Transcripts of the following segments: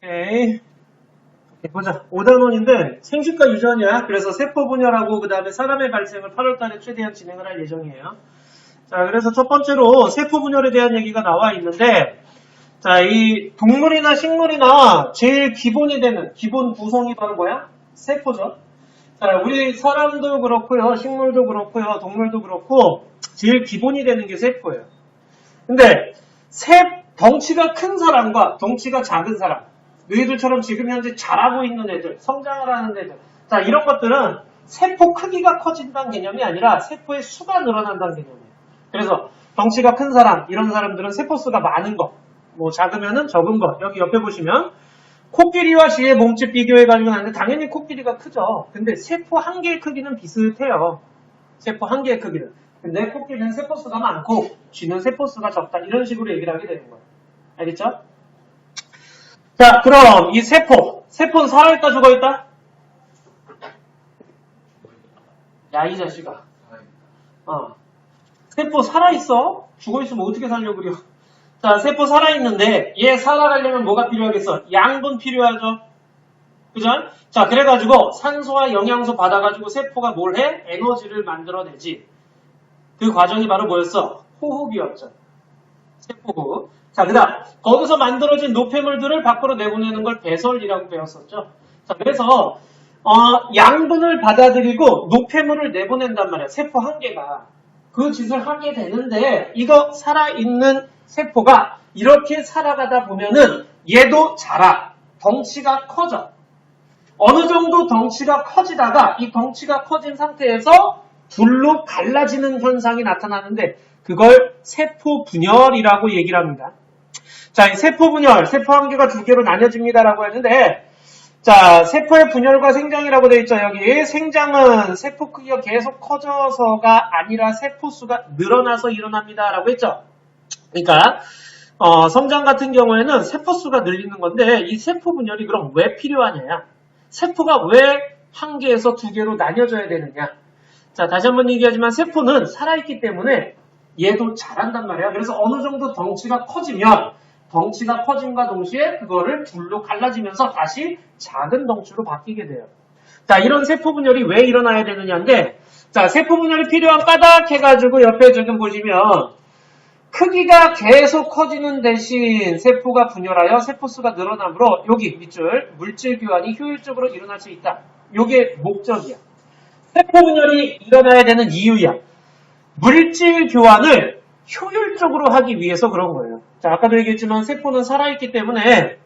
오케이. 보자. 5단원인데 생식과 유전이야. 그래서 세포 분열하고 그 다음에 사람의 발생을 8월달에 최대한 진행을 할 예정이에요. 자, 그래서 첫 번째로 세포 분열에 대한 얘기가 나와 있는데, 자, 이 동물이나 식물이나 제일 기본이 되는 기본 구성이 바로 뭐야? 세포죠. 자, 우리 사람도 그렇고요, 식물도 그렇고요, 동물도 그렇고 제일 기본이 되는 게 세포예요. 근데 덩치가 큰 사람과 덩치가 작은 사람, 너희들처럼 지금 현재 자라고 있는 애들, 성장을 하는 애들, 자, 이런 것들은 세포 크기가 커진다는 개념이 아니라 세포의 수가 늘어난다는 개념이에요. 그래서 덩치가 큰 사람, 이런 사람들은 세포 수가 많은 거, 뭐 작으면은 적은 거. 여기 옆에 보시면 코끼리와 쥐의 몸집 비교해가지고 나는데 당연히 코끼리가 크죠. 근데 세포 한 개의 크기는 비슷해요. 세포 한 개의 크기는. 근데 코끼리는 세포 수가 많고 쥐는 세포 수가 적다. 이런 식으로 얘기를 하게 되는 거예요. 알겠죠? 자, 그럼 이 세포는 살아있다 죽어있다? 야, 이 자식아. 세포 살아있어? 죽어있으면 어떻게 살려고 그려? 자, 세포 살아있는데 얘 살아가려면 뭐가 필요하겠어? 양분 필요하죠. 그죠? 자, 그래가지고 산소와 영양소 받아가지고 세포가 뭘 해? 에너지를 만들어내지. 그 과정이 바로 뭐였어? 호흡이었죠. 세포호흡. 자, 그 다음 거기서 만들어진 노폐물들을 밖으로 내보내는 걸 배설이라고 배웠었죠. 자, 그래서 양분을 받아들이고 노폐물을 내보낸단 말이야. 세포 한 개가. 그 짓을 하게 되는데 이거 살아있는 세포가 이렇게 살아가다 보면은 얘도 자라. 덩치가 커져. 어느 정도 덩치가 커지다가 이 덩치가 커진 상태에서 둘로 갈라지는 현상이 나타나는데 그걸 세포 분열이라고 얘기를 합니다. 자, 이 세포 분열, 세포 한 개가 두 개로 나뉘어집니다라고 했는데, 자, 세포의 분열과 생장이라고 되어 있죠. 여기 생장은 세포 크기가 계속 커져서가 아니라 세포 수가 늘어나서 일어납니다라고 했죠. 그러니까 성장 같은 경우에는 세포 수가 늘리는 건데 이 세포 분열이 그럼 왜 필요하냐? 세포가 왜 한 개에서 두 개로 나뉘어져야 되느냐? 자, 다시 한번 얘기하지만 세포는 살아있기 때문에 얘도 자란단 말이야. 그래서 어느 정도 덩치가 커지면 덩치가 커짐과 동시에 그거를 둘로 갈라지면서 다시 작은 덩치로 바뀌게 돼요. 자, 이런 세포 분열이 왜 일어나야 되느냐인데, 자, 세포 분열이 필요한 까닭 해가지고 옆에 지금 보시면 크기가 계속 커지는 대신 세포가 분열하여 세포수가 늘어나므로 여기 밑줄 물질 교환이 효율적으로 일어날 수 있다. 이게 목적이야. 세포 분열이 일어나야 되는 이유야. 물질 교환을 효율적으로 하기 위해서 그런 거예요. 자, 아까도 얘기했지만 세포는 살아있기 때문에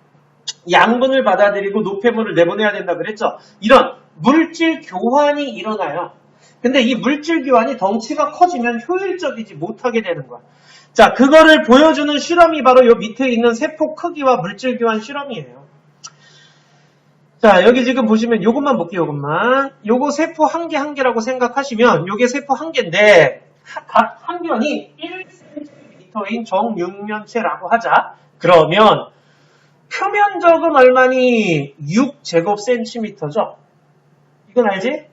양분을 받아들이고 노폐물을 내보내야 된다 그랬죠. 이런 물질 교환이 일어나요. 근데 이 물질 교환이 덩치가 커지면 효율적이지 못하게 되는 거야. 자, 그거를 보여주는 실험이 바로 요 밑에 있는 세포 크기와 물질 교환 실험이에요. 자, 여기 지금 보시면 요것만 볼게요, 요것만. 요거 세포 한 개 한 개라고 생각하시면 요게 세포 한 개인데 각 한 변이 1cm인 정육면체라고 하자. 그러면 표면적은 얼마니? 6제곱센티미터죠. 이건 알지?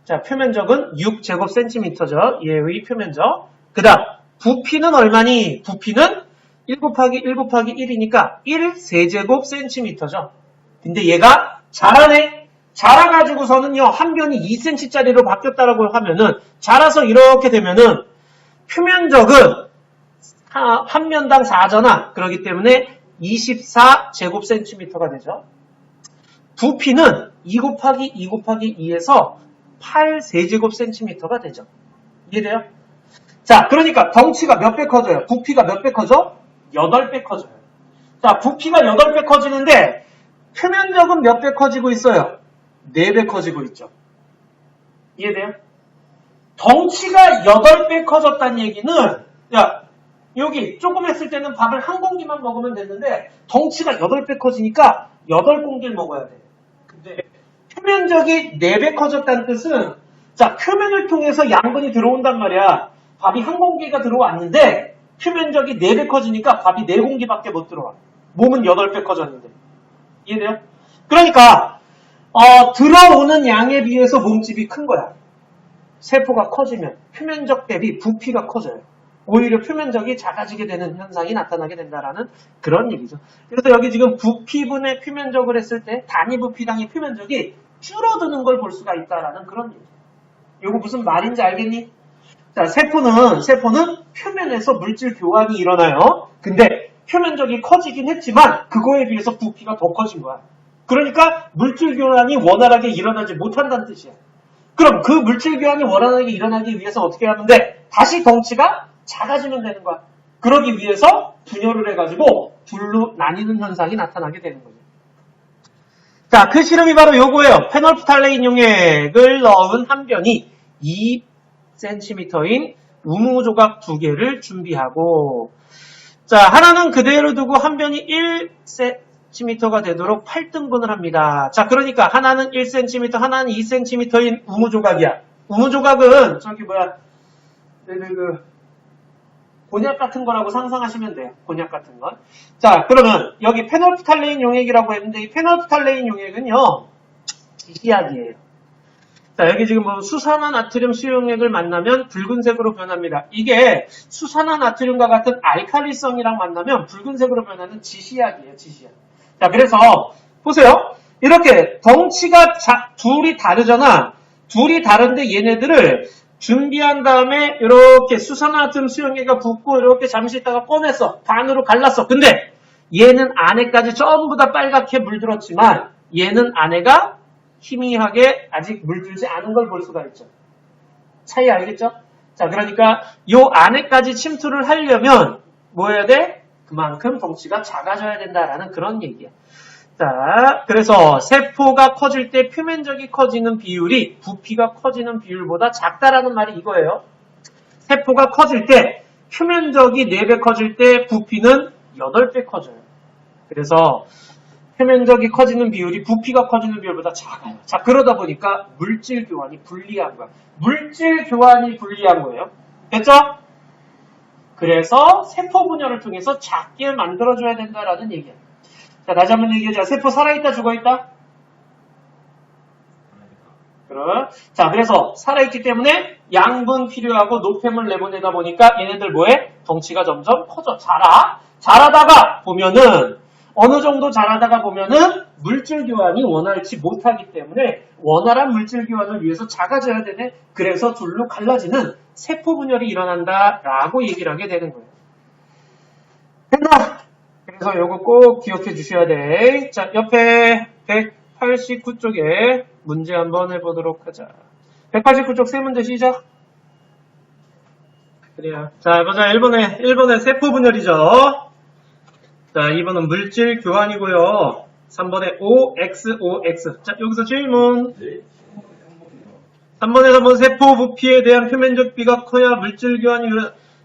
자, 표면적은 6제곱센티미터죠. 얘의 표면적. 그 다음 부피는 얼마니? 부피는 1 곱하기 1 곱하기 1이니까 1세제곱센티미터죠. 근데 얘가 자라네? 자라가지고서는요, 한 변이 2cm짜리로 바뀌었다라고 하면은, 자라서 이렇게 되면은, 표면적은 한 면당 4잖아. 그렇기 때문에 24제곱센티미터가 되죠. 부피는 2 곱하기 2 곱하기 2에서 8세제곱센티미터가 되죠. 이해돼요? 자, 그러니까 덩치가 몇 배 커져요? 부피가 몇 배 커져? 8배 커져요. 자, 부피가 8배 커지는데 표면적은 몇 배 커지고 있어요? 4배 커지고 있죠. 이해돼요? 덩치가 8배 커졌다는 얘기는, 야, 여기 조금 했을 때는 밥을 한 공기만 먹으면 됐는데 덩치가 8배 커지니까 8공기를 먹어야 돼. 근데 표면적이 4배 커졌다는 뜻은, 자, 표면을 통해서 양분이 들어온단 말이야. 밥이 한 공기가 들어왔는데 표면적이 4배 커지니까 밥이 4공기밖에 못 들어와. 몸은 8배 커졌는데. 이해돼요? 그러니까 들어오는 양에 비해서 몸집이 큰 거야. 세포가 커지면 표면적 대비 부피가 커져요. 오히려 표면적이 작아지게 되는 현상이 나타나게 된다라는 그런 얘기죠. 그래서 여기 지금 부피분의 표면적을 했을 때 단위 부피당의 표면적이 줄어드는 걸 볼 수가 있다라는 그런 얘기죠. 이거 무슨 말인지 알겠니? 자, 세포는 표면에서 물질 교환이 일어나요. 근데 표면적이 커지긴 했지만 그거에 비해서 부피가 더 커진 거야. 그러니까 물질 교환이 원활하게 일어나지 못한다는 뜻이야. 그럼 그 물질 교환이 원활하게 일어나기 위해서 어떻게 하면 돼? 다시 덩치가 작아지면 되는 거야. 그러기 위해서 분열을 해가지고 둘로 나뉘는 현상이 나타나게 되는 거죠. 자, 그 실험이 바로 요거예요. 페놀프탈레인 용액을 넣은 한 변이 2cm인 우무 조각 2개를 준비하고, 자, 하나는 그대로 두고 한 변이 1cm가 되도록 8등분을 합니다. 자, 그러니까 하나는 1cm, 하나는 2cm인 우무 조각이야. 우무 조각은 저기 곤약 같은 거라고 상상하시면 돼요. 곤약 같은 거. 자, 그러면 여기 페놀프탈레인 용액이라고 했는데 이 페놀프탈레인 용액은요, 지시약이에요. 자, 여기 지금 수산화나트륨 수용액을 만나면 붉은색으로 변합니다. 이게 수산화나트륨과 같은 알칼리성이랑 만나면 붉은색으로 변하는 지시약이에요, 지시약. 자, 그래서 보세요. 이렇게 덩치가 둘이 다르잖아. 둘이 다른데 얘네들을 준비한 다음에 이렇게 수산화나트륨 수용액가 붓고 이렇게 잠시 있다가 꺼냈어. 반으로 갈랐어. 근데 얘는 안에까지 전부 다 빨갛게 물들었지만 얘는 안에가 희미하게 아직 물들지 않은 걸 볼 수가 있죠. 차이 알겠죠? 자, 그러니까 요 안에까지 침투를 하려면 뭐 해야 돼? 그만큼 덩치가 작아져야 된다라는 그런 얘기야. 자, 그래서 세포가 커질 때 표면적이 커지는 비율이 부피가 커지는 비율보다 작다라는 말이 이거예요. 세포가 커질 때 표면적이 4배 커질 때 부피는 8배 커져요. 그래서 표면적이 커지는 비율이 부피가 커지는 비율보다 작아요. 자, 그러다 보니까 물질 교환이 불리한 거야. 물질 교환이 불리한 거예요. 됐죠? 그래서 세포 분열을 통해서 작게 만들어줘야 된다라는 얘기야. 자, 다시 한번 얘기하자. 세포 살아있다, 죽어있다? 자, 그래서 살아있기 때문에 양분 필요하고 노폐물 내보내다 보니까 얘네들 뭐해? 덩치가 점점 커져. 자라다가 보면은 어느 정도 자라다가 보면은 물질 교환이 원활치 못하기 때문에 원활한 물질 교환을 위해서 작아져야 되네. 그래서 둘로 갈라지는 세포 분열이 일어난다라고 얘기를 하게 되는 거예요. 됐나? 그래서 요거 꼭 기억해 주셔야 돼. 자, 옆에 189쪽에 문제 한번 해보도록 하자. 189쪽 세 문제 시작. 그래요. 자, 보자. 1번에 세포 분열이죠. 자, 2번은 물질 교환이고요. 3번에 OXOX. 자, 여기서 질문. 3번에 세포 부피에 대한 표면적 비가 커야 물질 교환이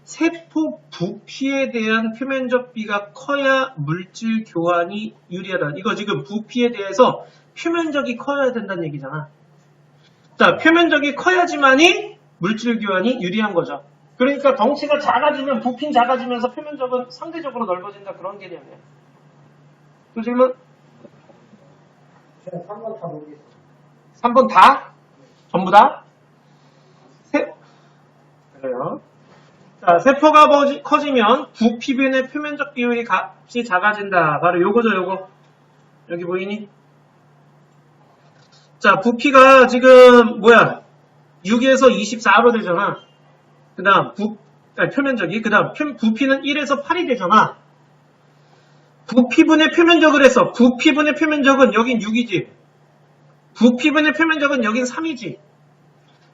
세포 부피에 대한 표면적 비가 커야 물질 교환이 유리하다. 이거 지금 부피에 대해서 표면적이 커야 된다는 얘기잖아. 자, 표면적이 커야지만이 물질 교환이 유리한 거죠. 그러니까 덩치가 작아지면 부피는 작아지면서 표면적은 상대적으로 넓어진다. 그런 개념이에요. 또 질문? 3번 다 모르겠어요. 3번 다? 전부 다? 그래요. 자, 세포가 커지면 부피분의 표면적 비율이 값이 작아진다. 바로 요거죠, 요거. 여기 보이니? 자, 부피가 지금 6에서 24로 되잖아. 그 다음 표면적이, 그 다음 부피는 1에서 8이 되잖아. 부피분의 표면적을 해서 부피분의 표면적은 여긴 6이지. 부피분의 표면적은 여긴 3이지.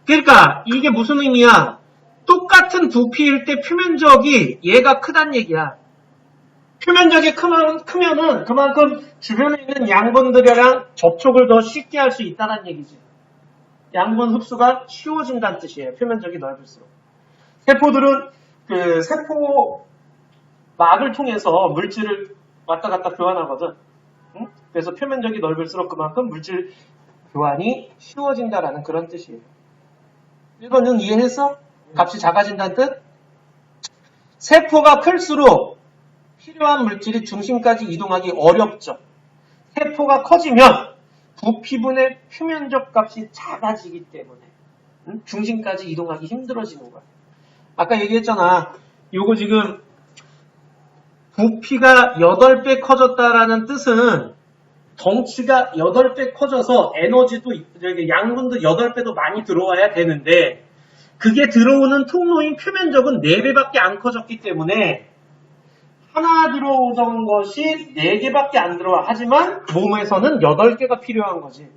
그러니까 이게 무슨 의미야? 똑같은 부피일 때 표면적이 얘가 크단 얘기야. 표면적이 크면은 그만큼 주변에 있는 양분들이랑 접촉을 더 쉽게 할 수 있다는 얘기지. 양분 흡수가 쉬워진다는 뜻이에요. 표면적이 넓을수록. 세포들은 그 세포 막을 통해서 물질을 왔다 갔다 교환하거든. 응? 그래서 표면적이 넓을수록 그만큼 물질 교환이 쉬워진다라는 그런 뜻이에요. 1번은 이해했어? 값이 작아진다는 뜻? 세포가 클수록 필요한 물질이 중심까지 이동하기 어렵죠. 세포가 커지면 부피분의 표면적 값이 작아지기 때문에 중심까지 이동하기 힘들어지는 거야. 아까 얘기했잖아. 요거 지금 부피가 8배 커졌다라는 뜻은 덩치가 8배 커져서 에너지도, 양분도 8배도 많이 들어와야 되는데 그게 들어오는 통로인 표면적은 4배밖에 안 커졌기 때문에 하나 들어오던 것이 4개밖에 안 들어와. 하지만 몸에서는 8개가 필요한 거지.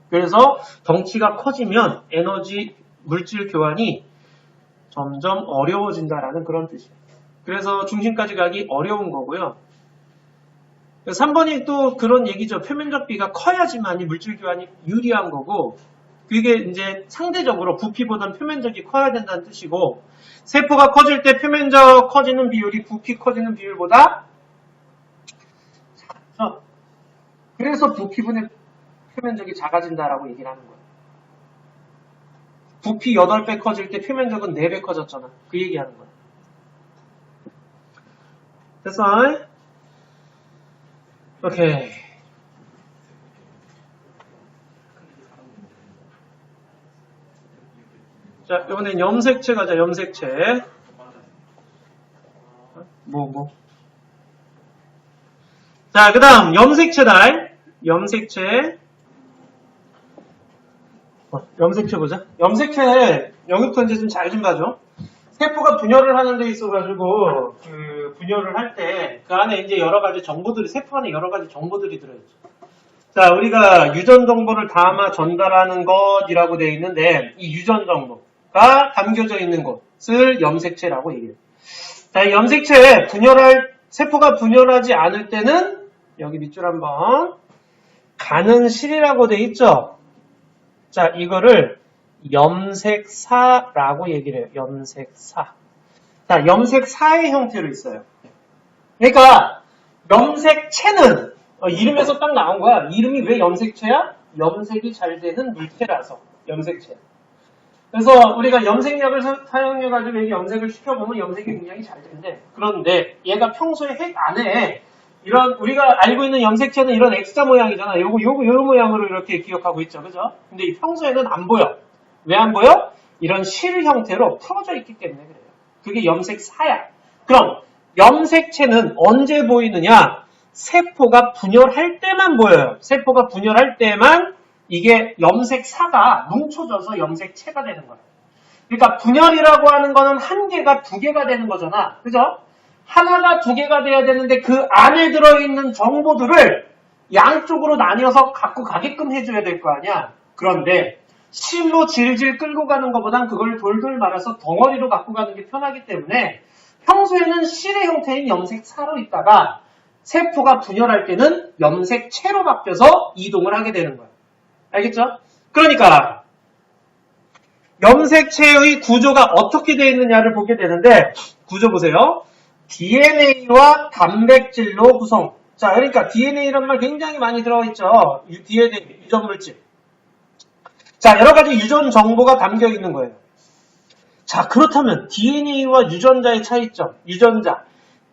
그래서 덩치가 커지면 에너지 물질 교환이 점점 어려워진다라는 그런 뜻이에요. 그래서 중심까지 가기 어려운 거고요. 3번이 또 그런 얘기죠. 표면적 비가 커야지만이 물질 교환이 유리한 거고, 그게 이제 상대적으로 부피보다는 표면적이 커야 된다는 뜻이고, 세포가 커질 때 표면적 커지는 비율이 부피 커지는 비율보다 작죠. 그래서 부피분의 표면적이 작아진다라고 얘기를 하는 거예요. 부피 8배 커질 때 표면적은 4배 커졌잖아. 그 얘기하는 거예요. 됐어? 오케이. 자, 이번엔 염색체 가자, 염색체. 자, 그 다음, 염색체다. 염색체. 염색체 보자. 염색체, 여기부터 이제 좀 잘 좀 봐줘. 세포가 분열을 하는 데 있어가지고, 분열을 할 때, 그 안에 이제 여러 가지 정보들이, 세포 안에 여러 가지 정보들이 들어있죠. 자, 우리가 유전 정보를 담아 전달하는 것이라고 되어 있는데, 이 유전 정보가 담겨져 있는 곳을 염색체라고 얘기해요. 자, 이 염색체, 세포가 분열하지 않을 때는, 여기 밑줄 한번, 가는 실이라고 되어 있죠? 자, 이거를 염색사라고 얘기를 해요. 염색사. 자, 염색사의 형태로 있어요. 그러니까 염색체는 이름에서 딱 나온 거야. 이름이 왜 염색체야? 염색이 잘 되는 물체라서 염색체. 그래서 우리가 염색약을 사용해가지고 여기 염색을 시켜보면 염색이 굉장히 잘 된대. 그런데 얘가 평소에 핵 안에 이런 우리가 알고 있는 염색체는 이런 X자 모양이잖아. 요거 모양으로 이렇게 기억하고 있죠. 그죠? 근데 이 평소에는 안 보여. 왜 안 보여? 이런 실 형태로 풀어져 있기 때문에 그래요. 그게 염색사야. 그럼 염색체는 언제 보이느냐? 세포가 분열할 때만 보여요. 세포가 분열할 때만 이게 염색사가 뭉쳐져서 염색체가 되는 거예요. 그러니까 분열이라고 하는 거는 한 개가 2개가 되는 거잖아. 그죠? 하나가 2개가 돼야 되는데 그 안에 들어있는 정보들을 양쪽으로 나뉘어서 갖고 가게끔 해줘야 될 거 아니야. 그런데 실로 질질 끌고 가는 것보단 그걸 돌돌 말아서 덩어리로 갖고 가는 게 편하기 때문에 평소에는 실의 형태인 염색사로 있다가 세포가 분열할 때는 염색체로 바뀌어서 이동을 하게 되는 거예요. 알겠죠? 그러니까 염색체의 구조가 어떻게 되어 있느냐를 보게 되는데 구조 보세요. DNA와 단백질로 구성. 자, 그러니까 DNA라는 말 굉장히 많이 들어있죠. DNA, 유전물질. 자, 여러 가지 유전 정보가 담겨 있는 거예요. 자, 그렇다면 DNA와 유전자의 차이점, 유전자.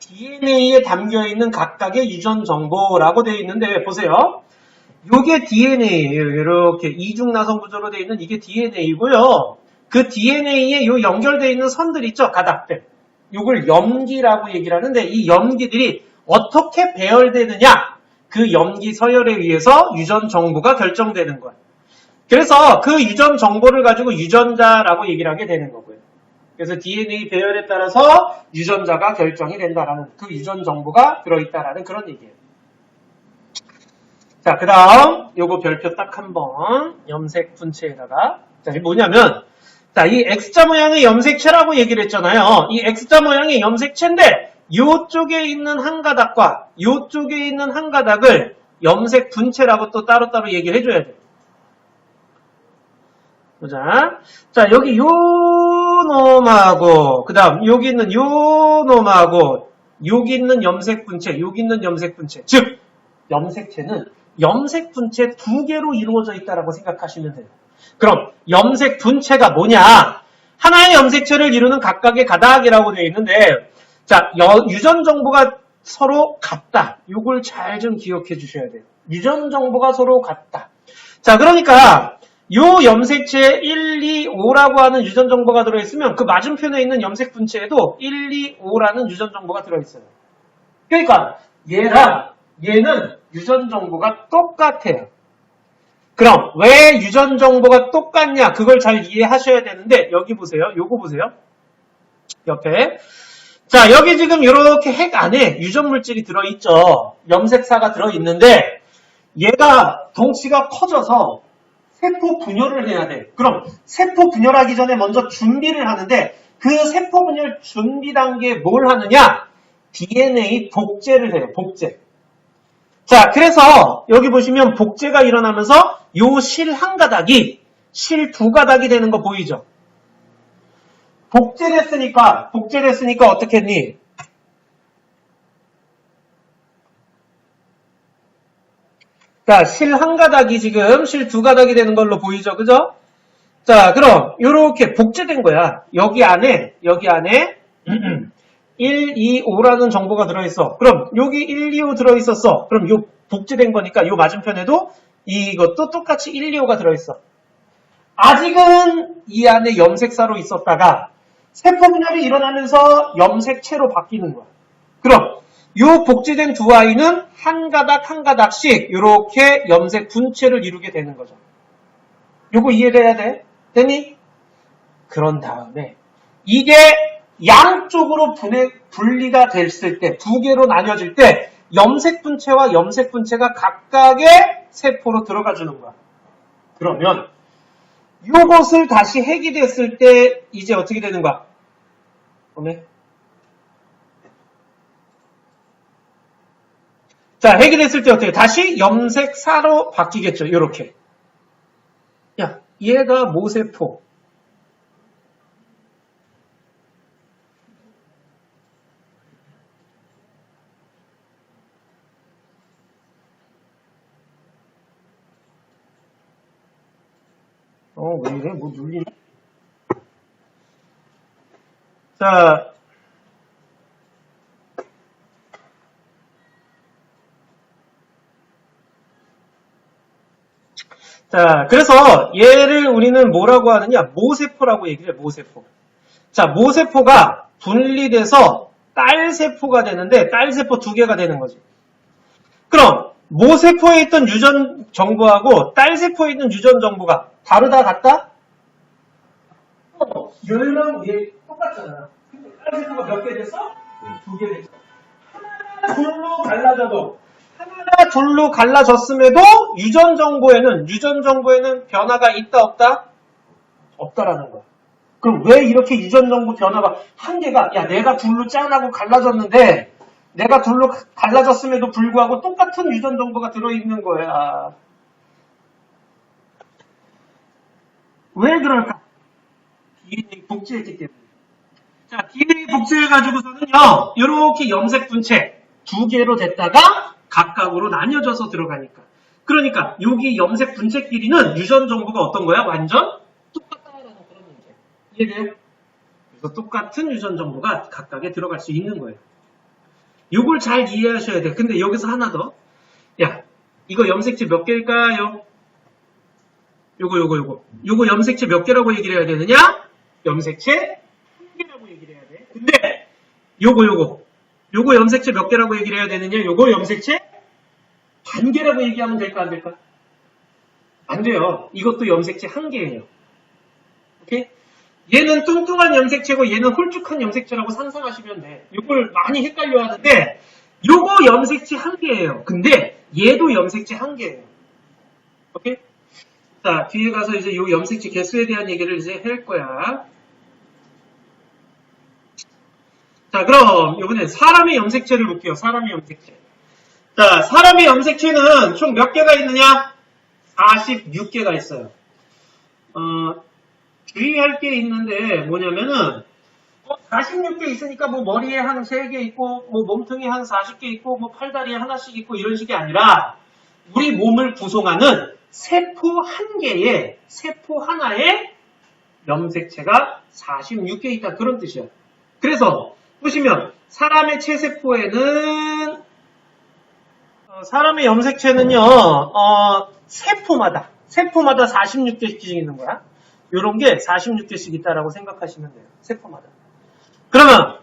DNA에 담겨 있는 각각의 유전 정보라고 되어 있는데 보세요. 요게 DNA예요. 이렇게 이중나선 구조로 되어 있는 이게 DNA고요. 그 DNA에 요 연결되어 있는 선들 있죠. 가닥들. 요걸 염기라고 얘기를 하는데 이 염기들이 어떻게 배열되느냐? 그 염기 서열에 의해서 유전 정보가 결정되는 거예요. 그래서 그 유전 정보를 가지고 유전자라고 얘기를 하게 되는 거고요. 그래서 DNA 배열에 따라서 유전자가 결정이 된다라는 그 유전 정보가 들어있다라는 그런 얘기예요. 자, 그 다음 요거 별표 딱 한번 염색 분체에다가 자, 이게 뭐냐면 자, 이 X자 모양의 염색체라고 얘기를 했잖아요. 이 X자 모양의 염색체인데 요쪽에 있는 한 가닥과 요쪽에 있는 한 가닥을 염색 분체라고 또 따로따로 얘기를 해줘야 돼요. 보자. 자, 여기 요 놈하고, 그 다음, 여기 있는 요 놈하고, 여기 있는 염색 분체, 여기 있는 염색 분체. 즉, 염색체는 염색 분체 2개로 이루어져 있다라고 생각하시면 돼요. 그럼, 염색 분체가 뭐냐? 하나의 염색체를 이루는 각각의 가닥이라고 되어 있는데, 자, 유전 정보가 서로 같다. 요걸 잘 좀 기억해 주셔야 돼요. 유전 정보가 서로 같다. 자, 그러니까, 요 염색체에 1, 2, 5라고 하는 유전 정보가 들어있으면 그 맞은편에 있는 염색 분체에도 1, 2, 5라는 유전 정보가 들어있어요. 그러니까 얘는 유전 정보가 똑같아요. 그럼 왜 유전 정보가 똑같냐? 그걸 잘 이해하셔야 되는데 여기 보세요. 요거 보세요. 옆에. 자, 여기 지금 이렇게 핵 안에 유전 물질이 들어있죠. 염색사가 들어있는데 얘가 덩치가 커져서 세포 분열을 해야 돼. 그럼 세포 분열하기 전에 먼저 준비를 하는데 그 세포 분열 준비 단계에 뭘 하느냐? DNA 복제를 해요. 복제. 자, 그래서 여기 보시면 복제가 일어나면서 요 실 한 가닥이 실 두 가닥이 되는 거 보이죠? 복제됐으니까 어떻게 했니? 자, 실 한 가닥이 지금 실 두 가닥이 되는 걸로 보이죠? 그죠? 자, 그럼 요렇게 복제된 거야. 여기 안에 1, 2, 5라는 정보가 들어있어. 그럼 여기 1, 2, 5 들어있었어. 그럼 요 복제된 거니까 요 맞은편에도 이것도 똑같이 1, 2, 5가 들어있어. 아직은 이 안에 염색사로 있었다가 세포 분열이 일어나면서 염색체로 바뀌는 거야. 그럼 요 복제된 두 아이는 한 가닥 한 가닥씩 이렇게 염색 분체를 이루게 되는 거죠. 요거 이해돼야 돼? 됐니? 그런 다음에 이게 양쪽으로 분리가 됐을 때, 두 개로 나뉘어질 때 염색 분체와 염색 분체가 각각의 세포로 들어가 주는 거야. 그러면 요것을 다시 핵이 됐을 때 이제 어떻게 되는 거야? 오네. 자, 핵이 됐을 때 어떻게? 다시 염색사로 바뀌겠죠. 요렇게. 야, 얘가 모세포. 왜 이래? 뭐 눌리네? 자, 그래서 얘를 우리는 뭐라고 하느냐? 모세포라고 얘기를 해, 모세포. 자, 모세포가 분리돼서 딸세포가 되는데, 딸세포 두 개가 되는 거지. 그럼, 모세포에 있던 유전 정보하고 딸세포에 있는 유전 정보가 다르다, 같다? 얘랑 얘 똑같잖아. 근데 딸세포가 몇 개 됐어? 두 개 됐어. 하나가 둘로 갈라졌음에도 유전 정보에는 변화가 있다, 없다? 없다라는 거야. 그럼 왜 이렇게 유전 정보 변화가 한계가, 야, 내가 둘로 짠하고 갈라졌는데, 내가 둘로 갈라졌음에도 불구하고 똑같은 유전 정보가 들어있는 거야. 왜 그럴까? DNA 복제했기 때문에. 자, DNA 복제해가지고서는요, 이렇게 염색 분체 두 개로 됐다가 각각으로 나뉘어져서 들어가니까. 그러니까 여기 염색 분체끼리는 유전 정보가 어떤 거야? 완전 똑같다라는 그런 문제. 이해돼요? 그래서 똑같은 유전 정보가 각각에 들어갈 수 있는 거예요. 요걸 잘 이해하셔야 돼. 근데 여기서 하나 더. 야, 이거 염색체 몇 개일까요? 요거 염색체 몇 개라고 얘기를 해야 되느냐? 염색체 한 개라고 얘기를 해야 돼. 근데 요거 염색체 몇 개라고 얘기를 해야 되느냐? 요거 염색체 반 개라고 얘기하면 될까, 안 될까? 안 돼요. 이것도 염색체 한 개예요. 오케이? 얘는 뚱뚱한 염색체고 얘는 홀쭉한 염색체라고 상상하시면 돼. 이걸 많이 헷갈려 하는데 요거 염색체 한 개예요. 근데 얘도 염색체 한 개예요. 오케이? 자, 뒤에 가서 이제 요 염색체 개수에 대한 얘기를 이제 할 거야. 자, 그럼 이번엔 사람의 염색체를 볼게요. 사람의 염색체. 자, 사람의 염색체는 총 몇 개가 있느냐? 46개가 있어요. 주의할 게 있는데 뭐냐면은 46개 있으니까 뭐 머리에 한 3개 있고 뭐 몸통에 한 40개 있고 뭐 팔다리에 하나씩 있고 이런 식이 아니라 우리 몸을 구성하는 세포 한 개에 세포 하나에 염색체가 46개 있다 그런 뜻이야. 그래서 보시면 사람의 체세포에는 사람의 염색체는요 세포마다 세포마다 46개씩 있는 거야. 요런 게 46개씩 있다라고 생각하시면 돼요. 세포마다. 그러면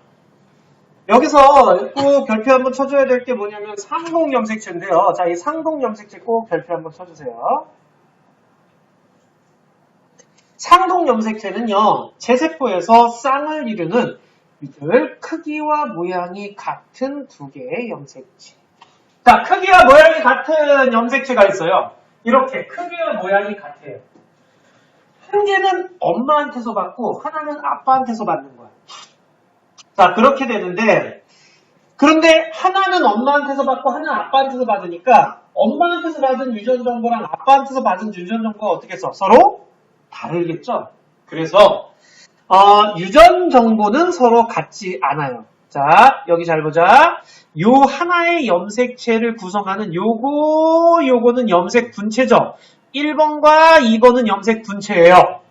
여기서 꼭 별표 한번 쳐줘야 될 게 뭐냐면 상동염색체인데요. 자, 이 상동염색체 꼭 별표 한번 쳐주세요. 상동염색체는요, 제세포에서 쌍을 이루는 늘 크기와 모양이 같은 두 개의 염색체. 자, 크기와 모양이 같은 염색체가 있어요. 이렇게 크기와 모양이 같아요. 한 개는 엄마한테서 받고 하나는 아빠한테서 받는 거야. 자, 그렇게 되는데, 그런데 하나는 엄마한테서 받고 하나는 아빠한테서 받으니까 엄마한테서 받은 유전 정보랑 아빠한테서 받은 유전 정보가 어떻게 써? 서로 다르겠죠? 그래서 유전 정보는 서로 같지 않아요. 자, 여기 잘 보자. 요 하나의 염색체를 구성하는 요거는 염색 분체죠. 1번과 2번은 염색 분체예요.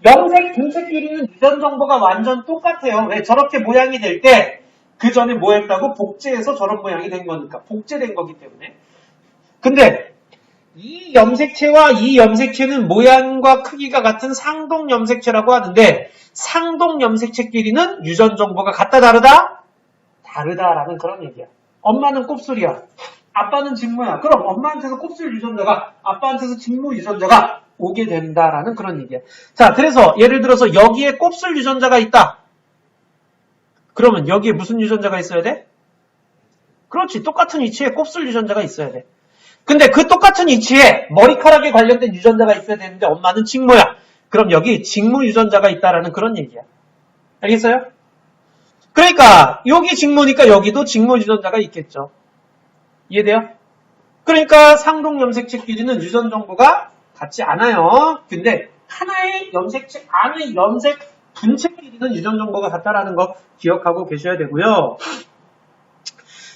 염색 분체끼리는 유전 정보가 완전 똑같아요. 왜? 저렇게 모양이 될 때 그 전에 뭐 했다고? 복제해서 저런 모양이 된 거니까. 복제된 거기 때문에. 근데 이 염색체와 이 염색체는 모양과 크기가 같은 상동 염색체라고 하는데 상동 염색체끼리는 유전 정보가 같다 다르다? 다르다라는 그런 얘기야. 엄마는 곱슬이야. 아빠는 직모야. 그럼 엄마한테서 곱슬 유전자가 아빠한테서 직모 유전자가 오게 된다라는 그런 얘기야. 자, 그래서 예를 들어서 여기에 곱슬 유전자가 있다. 그러면 여기에 무슨 유전자가 있어야 돼? 그렇지. 똑같은 위치에 곱슬 유전자가 있어야 돼. 근데 그 똑같은 위치에 머리카락에 관련된 유전자가 있어야 되는데 엄마는 직모야. 그럼 여기 직모 유전자가 있다라는 그런 얘기야. 알겠어요? 그러니까 여기 직모니까 여기도 직모 유전자가 있겠죠. 이해돼요? 그러니까 상동 염색체끼리는 유전 정보가 같지 않아요. 근데 하나의 염색체 안의 염색 분체끼리는 유전 정보가 같다라는 거 기억하고 계셔야 되고요.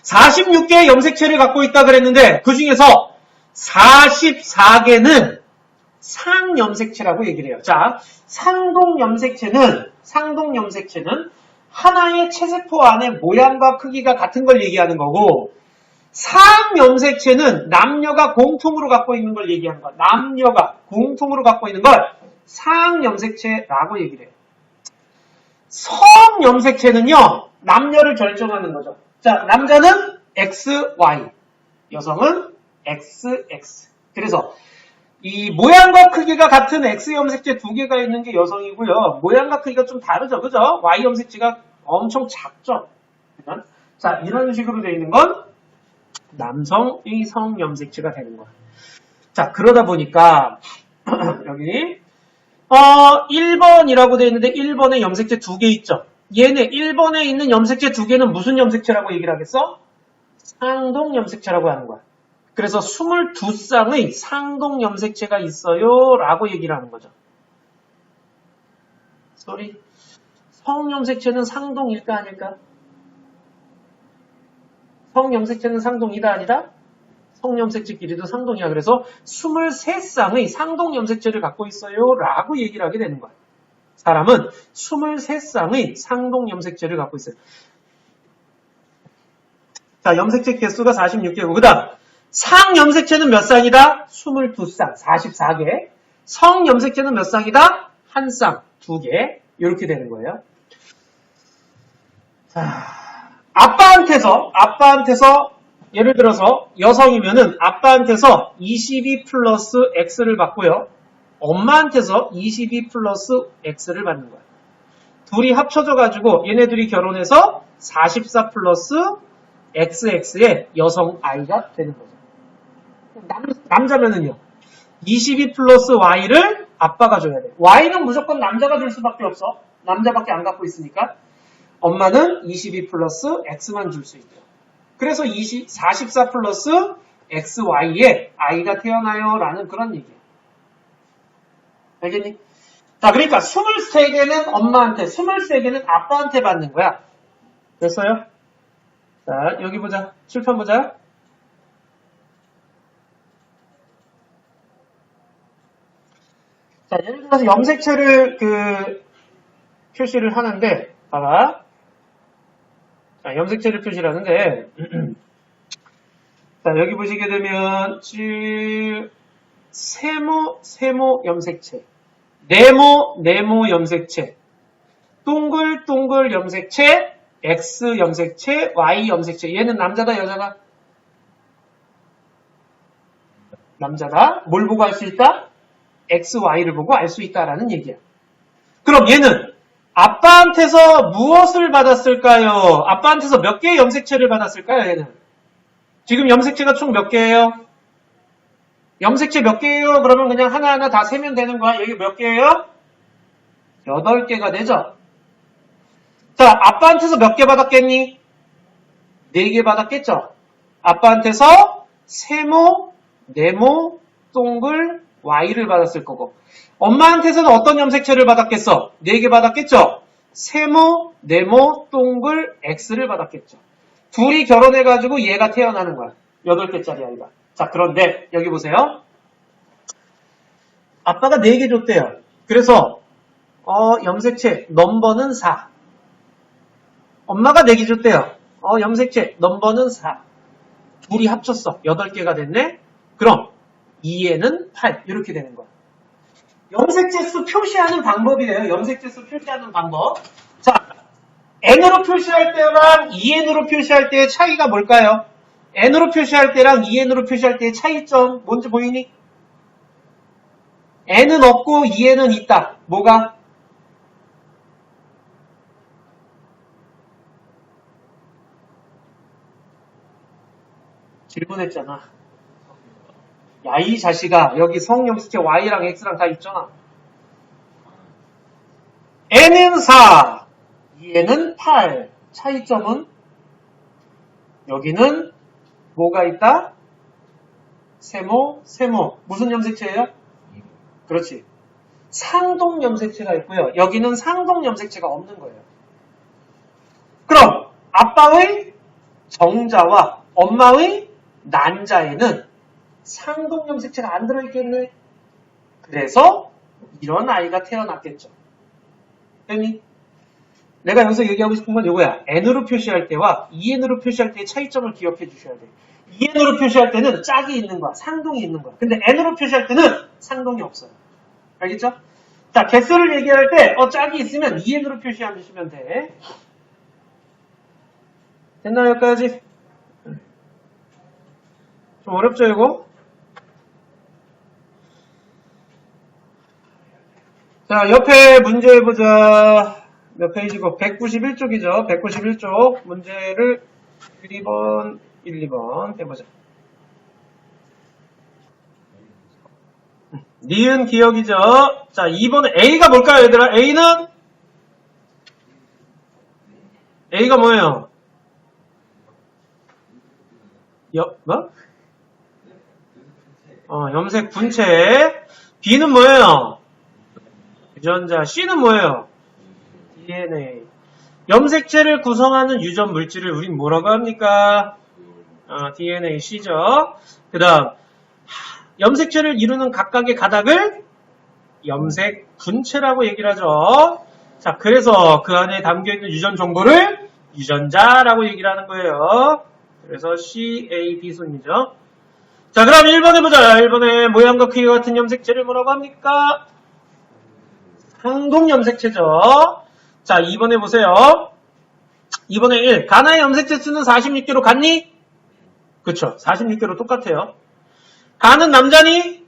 46개의 염색체를 갖고 있다 그랬는데 그 중에서 44개는 상염색체라고 얘기를 해요. 자, 상동염색체는 하나의 체세포 안의 모양과 크기가 같은 걸 얘기하는 거고 상염색체는 남녀가 공통으로 갖고 있는 걸 얘기하는 거야. 남녀가 공통으로 갖고 있는 걸 상염색체라고 얘기를 해요. 성염색체는요, 남녀를 결정하는 거죠. 자, 남자는 XY, 여성은 XX. 그래서 이 모양과 크기가 같은 X 염색체 두 개가 있는 게 여성이고요. 모양과 크기가 좀 다르죠. 그죠? Y 염색체가 엄청 작죠. 자, 이런 식으로 되어 있는 건 남성의 성염색체가 되는 거야. 자, 그러다 보니까 여기 1번이라고 되어 있는데 1번에 염색체 두 개 있죠. 얘네 1번에 있는 염색체 두 개는 무슨 염색체라고 얘기를 하겠어? 상동 염색체라고 하는 거야. 그래서 22쌍의 상동 염색체가 있어요 라고 얘기를 하는 거죠. 쏘리. 성염색체는 상동일까 아닐까? 성염색체는 상동이다 아니다? 성염색체끼리도 상동이야. 그래서 23쌍의 상동염색체를 갖고 있어요 라고 얘기를 하게 되는 거야. 사람은 23쌍의 상동염색체를 갖고 있어요. 자, 염색체 개수가 46개고 그 다음 상염색체는 몇 쌍이다? 22쌍, 44개. 성염색체는 몇 쌍이다? 1쌍, 2개. 이렇게 되는 거예요. 자, 아빠한테서 예를 들어서 여성이면은 아빠한테서 22 플러스 X를 받고요. 엄마한테서 22 플러스 X를 받는 거야. 둘이 합쳐져가지고 얘네들이 결혼해서 44 플러스 XX의 여성 아이가 되는 거죠. 남자면은요. 22 플러스 Y를 아빠가 줘야 돼. Y는 무조건 남자가 줄 수밖에 없어. 남자밖에 안 갖고 있으니까. 엄마는 22 플러스 X만 줄 수 있죠. 그래서 44 플러스 XY에 아이가 태어나요 라는 그런 얘기예요. 알겠니? 자, 그러니까 23개는 엄마한테, 23개는 아빠한테 받는 거야. 됐어요? 자, 여기 보자. 칠판 보자. 자, 예를 들어서 염색체를 표시를 하는데, 봐봐. 자, 염색체를 표시를 하는데, 자, 여기 보시게 되면, 세모 염색체, 네모 염색체, 동글 염색체, X 염색체, Y 염색체. 얘는 남자다, 여자다? 남자다. 뭘 보고 알 수 있다? X, Y를 보고 알 수 있다라는 얘기야. 그럼 얘는 아빠한테서 무엇을 받았을까요? 아빠한테서 몇 개의 염색체를 받았을까요, 얘는? 지금 염색체가 총 몇 개예요? 염색체 몇 개예요? 그러면 그냥 하나하나 다 세면 되는 거야. 여기 몇 개예요? 8개가 되죠? 자, 아빠한테서 몇 개 받았겠니? 4개 받았겠죠? 아빠한테서 세모, 네모, 동글, Y를 받았을 거고. 엄마한테서는 어떤 염색체를 받았겠어? 4개 받았겠죠? 세모, 네모, 동글, X를 받았겠죠. 둘이 결혼해가지고 얘가 태어나는 거야. 8개짜리 아이가. 자, 그런데 여기 보세요. 아빠가 4개 줬대요. 그래서 염색체 넘버는 4. 엄마가 4개 줬대요. 염색체 넘버는 4. 둘이 합쳤어. 8개가 됐네. 그럼 2에는 8 이렇게 되는 거야. 염색체 수 표시하는 방법이에요. 염색체 수 표시하는 방법. 자, N으로 표시할 때랑 2N으로 표시할 때의 차이가 뭘까요? N으로 표시할 때랑 2N으로 표시할 때의 차이점 뭔지 보이니? N은 없고 2N은 있다. 뭐가? 질문했잖아. 야, 이 자식아, 여기 성염색체 Y랑 X랑 다 있잖아. N은 4, 2N은 8. 차이점은? 여기는 뭐가 있다? 세모. 무슨 염색체예요? 그렇지. 상동 염색체가 있고요. 여기는 상동 염색체가 없는 거예요. 그럼 아빠의 정자와 엄마의 난자에는 상동 염색체가 안 들어있겠네. 그래서 이런 아이가 태어났겠죠. 됐니? 내가 여기서 얘기하고 싶은 건 이거야. N으로 표시할 때와 2N으로 표시할 때의 차이점을 기억해 주셔야 돼. 2N으로 표시할 때는 짝이 있는 거야. 상동이 있는 거야. 근데 N으로 표시할 때는 상동이 없어요. 알겠죠? 자, 개수를 얘기할 때 짝이 있으면 2N으로 표시하시면 돼. 됐나요, 여기까지? 좀 어렵죠, 이거? 자, 옆에 문제 해보자. 몇 페이지고? 191쪽이죠. 191쪽 문제를 1번, 1, 2번 해보자. 니은 기억이죠. 자, 2번은 A가 뭘까요, 얘들아? A가 뭐예요? 뭐? 염색 분체. B는 뭐예요? 유전자. C는 뭐예요? DNA. 염색체를 구성하는 유전 물질을 우린 뭐라고 합니까? DNA, C죠. 그 다음, 염색체를 이루는 각각의 가닥을 염색 분체라고 얘기를 하죠. 자, 그래서 그 안에 담겨있는 유전 정보를 유전자라고 얘기를 하는 거예요. 그래서 C, A, B 순이죠. 자, 그럼 1번 해보자. 1번에 모양과 크기가 같은 염색체를 뭐라고 합니까? 상동 염색체죠. 자, 2번 해보세요. 2번에 1. 가나의 염색체 수는 46개로 같니? 그쵸. 46개로 똑같아요. 가는 남자니?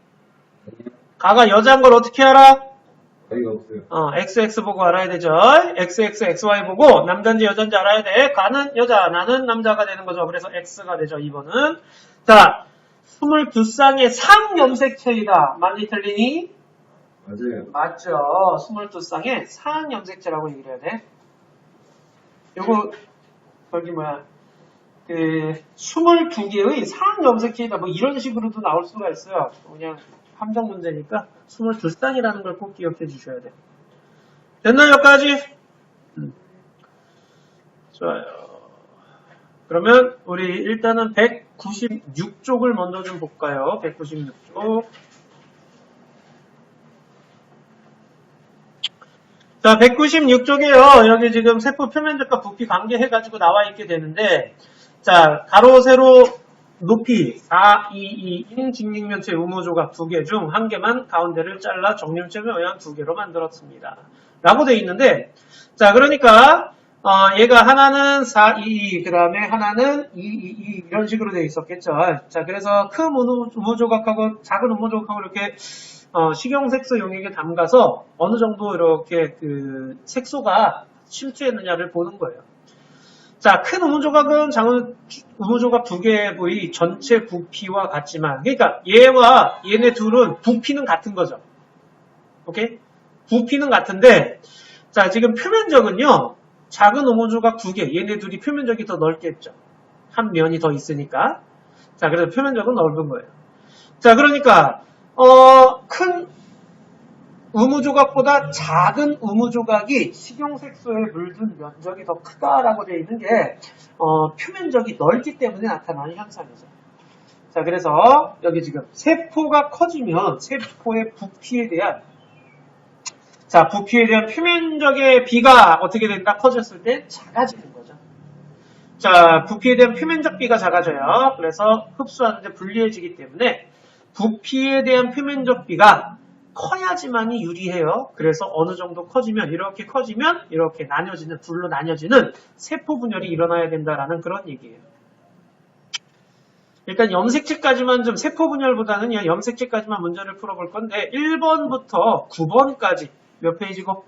가가 여자인 걸 어떻게 알아? 어이가 없어요. XX 보고 알아야 되죠. XX, XY 보고 남자인지 여자인지 알아야 돼. 가는 여자, 나는 남자가 되는 거죠. 그래서 X가 되죠. 2번은. 자, 22쌍의 상염색체이다. 맞니 틀리니? 맞아요. 맞죠. 22쌍의 상염색체라고 얘기를 해야 돼. 요거 저기 뭐야 22개의 상염색체이다. 뭐 이런 식으로도 나올 수가 있어요. 그냥 함정 문제니까 22쌍이라는 걸 꼭 기억해 주셔야 돼. 됐나요, 여기까지? 좋아요. 그러면 우리 일단은 196쪽을 먼저 좀 볼까요? 196쪽. 자, 196쪽이에요. 여기 지금 세포 표면적과 부피 관계 해가지고 나와 있게 되는데, 자, 가로, 세로, 높이 4, 2, 2인 직립면체 우무조각 2개 중 1개만 가운데를 잘라 정육점의 모양 2개로 만들었습니다. 라고 돼 있는데, 자, 그러니까, 얘가 하나는 4, 2, 2, 그 다음에 하나는 2, 2, 2, 이런 식으로 돼 있었겠죠. 자, 그래서 큰 우무조각하고 작은 우무조각하고 이렇게, 식용색소 용액에 담가서 어느 정도 이렇게 그 색소가 침투했느냐를 보는 거예요. 자, 큰 우무조각은 작은 우무조각 2개의 부위 전체 부피와 같지만, 그러니까 얘와 얘네 둘은 부피는 같은 거죠. 오케이? 부피는 같은데, 자, 지금 표면적은요, 작은 우무조각 2개, 얘네 둘이 표면적이 더 넓겠죠. 한 면이 더 있으니까. 자, 그래서 표면적은 넓은 거예요. 자, 그러니까, 큰 우무조각보다 작은 우무조각이 식용색소에 물든 면적이 더 크다라고 되어 있는 게 표면적이 넓기 때문에 나타나는 현상이죠. 자, 그래서 여기 지금 세포가 커지면 세포의 부피에 대한 표면적의 비가 어떻게 된다? 커졌을 때 작아지는 거죠. 자, 부피에 대한 표면적 비가 작아져요. 그래서 흡수하는데 불리해지기 때문에 부피에 대한 표면적 비가 커야지만이 유리해요. 그래서 어느 정도 커지면 이렇게 나뉘어지는 둘로 나뉘어지는 세포 분열이 일어나야 된다라는 그런 얘기예요. 일단 염색체까지만 좀 세포 분열보다는 염색체까지만 문제를 풀어볼 건데 1번부터 9번까지 몇 페이지고?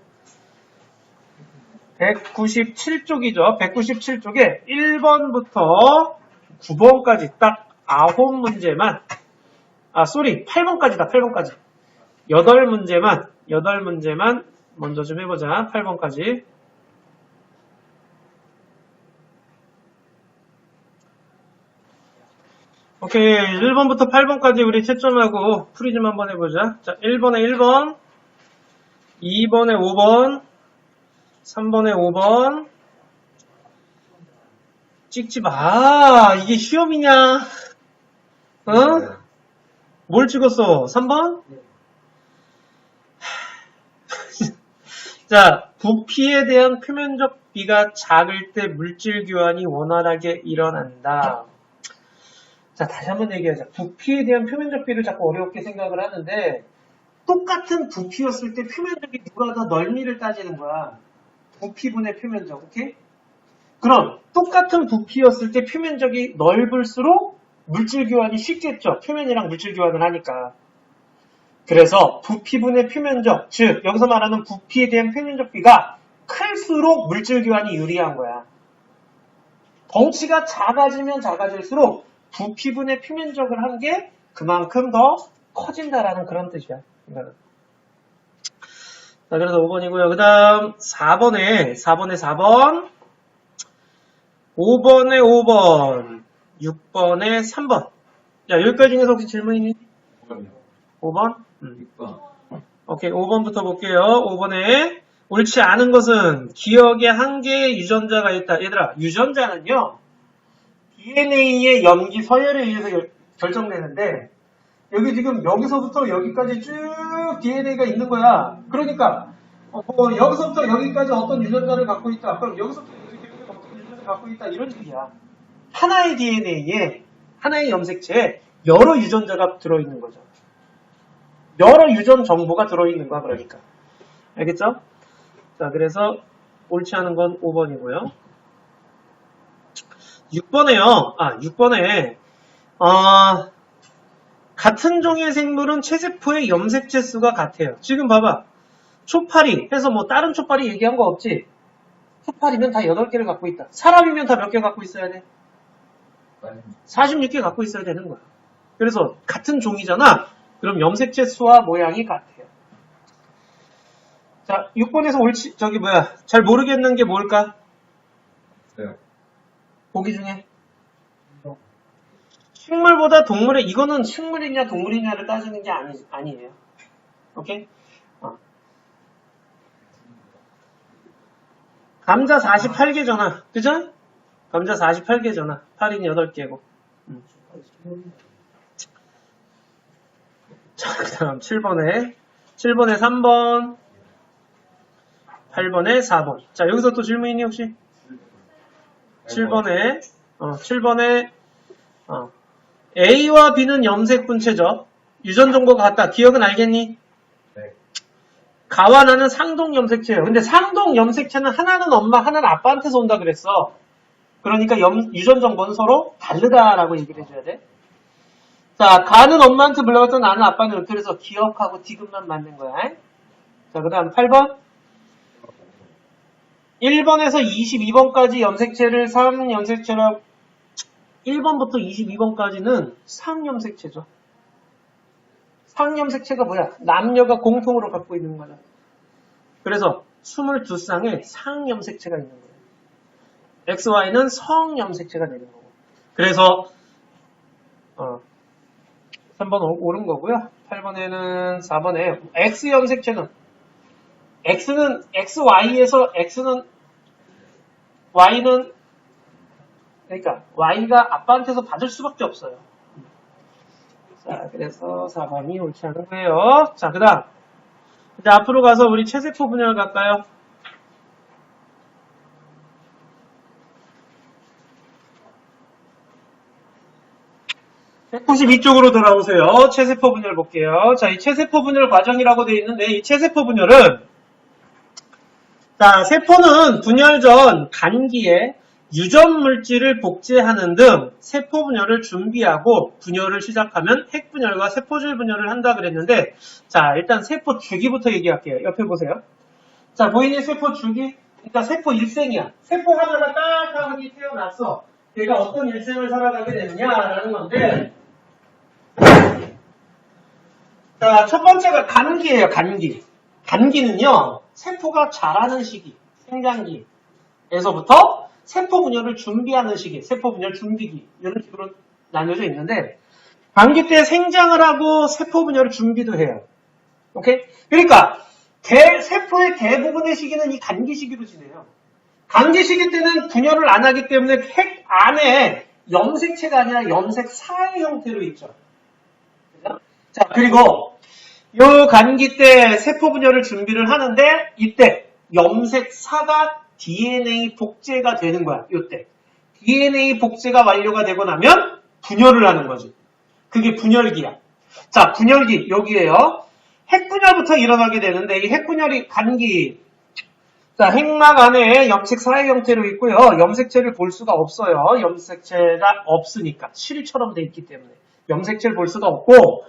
197쪽이죠. 197쪽에 1번부터 9번까지 딱 9문제만 8번까지다. 8번까지. 8문제만 먼저 좀 해보자. 8번까지. 오케이. 1번부터 8번까지 우리 채점하고 풀이 좀 한번 해보자. 자, 1번에 1번, 2번에 5번, 3번에 5번. 찍지 마. 이게 시험이냐? 뭘 찍었어? 3번? 자, 부피에 대한 표면적 비가 작을 때 물질 교환이 원활하게 일어난다. 자, 다시 한번 얘기하자. 부피에 대한 표면적 비를 자꾸 어렵게 생각을 하는데 똑같은 부피였을 때 표면적이 누가 더 넓이를 따지는 거야. 부피분의 표면적, 오케이? 그럼 똑같은 부피였을 때 표면적이 넓을수록 물질 교환이 쉽겠죠. 표면이랑 물질 교환을 하니까. 그래서 부피분의 표면적, 즉 여기서 말하는 부피에 대한 표면적 비가 클수록 물질 교환이 유리한 거야. 덩치가 작아지면 작아질수록 부피분의 표면적을 한 게 그만큼 더 커진다라는 그런 뜻이야. 자, 그래서 5번이고요. 그 다음 4번에 4번, 5번에 5번, 6번에 3번. 자, 여기까지 중에서 혹시 질문 있니? 5번? 6번. 오케이, 5번부터 볼게요. 5번에 옳지 않은 것은 기억에 한 개의 유전자가 있다. 얘들아, 유전자는요, DNA의 염기 서열에 의해서 결정되는데, 여기 지금 여기서부터 여기까지 쭉 DNA가 있는 거야. 그러니까, 여기서부터 여기까지 어떤 유전자를 갖고 있다. 그럼 여기서부터 여기까지 어떤 유전자를 갖고 있다. 이런 얘기야. 하나의 DNA에, 하나의 염색체에 여러 유전자가 들어있는 거죠. 여러 유전 정보가 들어있는 거야, 그러니까. 알겠죠? 자, 그래서 옳지 않은 건 5번이고요. 6번에, 같은 종의 생물은 체세포의 염색체 수가 같아요. 지금 봐봐. 초파리 해서 뭐 다른 초파리 얘기한 거 없지? 초파리면 다 8개를 갖고 있다. 사람이면 다 몇 개 갖고 있어야 돼? 46개 갖고 있어야 되는 거야. 그래서 같은 종이잖아. 그럼 염색체 수와 모양이 같아요. 자, 6번에서 잘 모르겠는 게 뭘까? 네. 보기 중에. 식물보다 동물의, 이거는 식물이냐 동물이냐를 따지는 게 아니에요. 오케이? 감자 48개잖아. 그죠? 감자 48개잖아. 8인 8개고. 자, 그 다음 7번에 3번, 8번에 4번. 자, 여기서 또 질문 있니, 혹시? 7번에 A와 B는 염색 분체죠. 유전 정보가 같다. 기억은 알겠니? 네. 가와 나는 상동 염색체예요. 근데 상동 염색체는 하나는 엄마, 하나는 아빠한테서 온다 그랬어. 그러니까 유전 정보는 서로 다르다라고 얘기를 해줘야 돼. 자, 가는 엄마한테 물려갔던 나는 아빠는 그래서 기억하고 디귿만 맞는 거야. 자, 그 다음 8번. 1번에서 22번까지 염색체를 상염색체라고 1번부터 22번까지는 상염색체죠. 상염색체가 뭐야? 남녀가 공통으로 갖고 있는 거죠. 그래서 22쌍의 상염색체가 있는 거예요. XY는 성염색체가 되는 거고. 그래서 3번 옳은 거고요. 8번에는 4번에 X염색체는 X는 XY에서 X는 Y는 그러니까 Y가 아빠한테서 받을 수밖에 없어요. 자, 그래서 4번이 옳지 않은 거예요. 자, 그 다음 이제 앞으로 가서 우리 체세포 분열 갈까요? (192쪽으로) 돌아오세요. 체세포 분열 볼게요. 자, 이 체세포 분열 과정이라고 되어 있는데 이 체세포 분열은 자, 세포는 분열 전 간기에 유전 물질을 복제하는 등 세포 분열을 준비하고 분열을 시작하면 핵분열과 세포질 분열을 한다 그랬는데 자, 일단 세포 주기부터 얘기할게요. 옆에 보세요. 자, 보이니 세포 주기? 그러니까 세포 일생이야. 세포 하나가 딱하게 태어났어. 얘가 어떤 일생을 살아가게 되느냐라는 건데 자, 첫 번째가 간기예요. 간기. 간기는요. 세포가 자라는 시기, 생장기에서부터 세포 분열을 준비하는 시기, 세포 분열 준비기 이런 식으로 나뉘어져 있는데 간기 때 생장을 하고 세포 분열을 준비도 해요. 오케이? 그러니까 세포의 대부분의 시기는 이 간기 시기로 지내요. 간기 시기 때는 분열을 안 하기 때문에 핵 안에 염색체가 아니라 염색사의 형태로 있죠. 자, 그리고 요 간기 때 세포 분열을 준비를 하는데 이때 염색사가 DNA 복제가 되는 거야. 요때 DNA 복제가 완료가 되고 나면 분열을 하는 거지. 그게 분열기야. 자, 분열기 여기에요. 핵분열부터 일어나게 되는데 이 핵분열이 간기 자, 핵막 안에 염색사의 형태로 있고요. 염색체를 볼 수가 없어요. 염색체가 없으니까 실처럼 돼 있기 때문에 염색체를 볼 수가 없고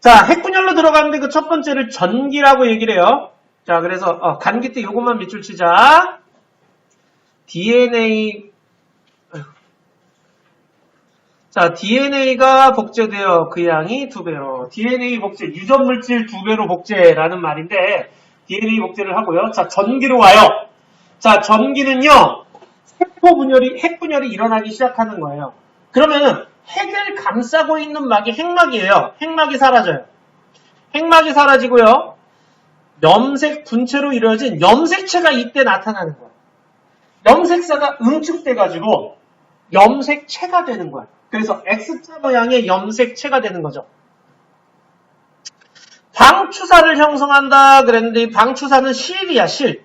자, 핵분열로 들어가는데 그 첫 번째를 전기라고 얘기를 해요. 자, 그래서 간기 때 요것만 밑줄 치자. DNA가 복제되어 그 양이 2배로. DNA 복제, 유전물질 2배로 복제라는 말인데 DNA 복제를 하고요. 자, 전기로 와요. 자, 전기는요. 핵분열이 일어나기 시작하는 거예요. 그러면은 핵을 감싸고 있는 막이 핵막이에요. 핵막이 사라져요. 핵막이 사라지고요. 염색 분체로 이루어진 염색체가 이때 나타나는 거예요. 염색사가 응축돼가지고 염색체가 되는 거예요. 그래서 X자 모양의 염색체가 되는 거죠. 방추사를 형성한다 그랬는데 이 방추사는 실이야, 실.